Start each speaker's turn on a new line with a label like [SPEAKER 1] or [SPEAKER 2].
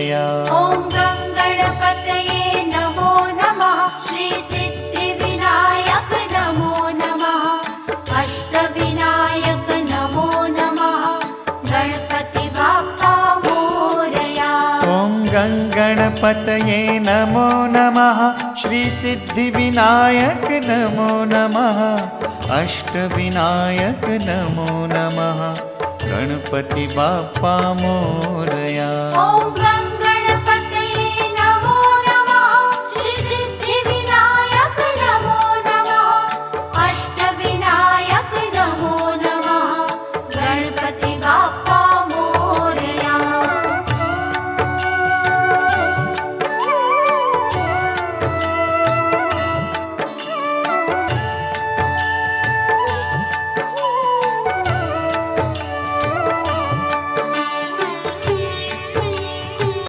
[SPEAKER 1] मोरया।
[SPEAKER 2] ॐ गं गणपतये नमो नमः। श्री सिद्धिविनायक नमो नमः। अष्टविनायक नमो नमः। गणपति बाप्पा मोरया।
[SPEAKER 1] ॐ गं गणपतये नमो नमः। श्री सिद्धिविनायक नमो नमः। अष्टविनायक नमो नमः। गणपति बाप्पा मोरया।
[SPEAKER 2] ॐ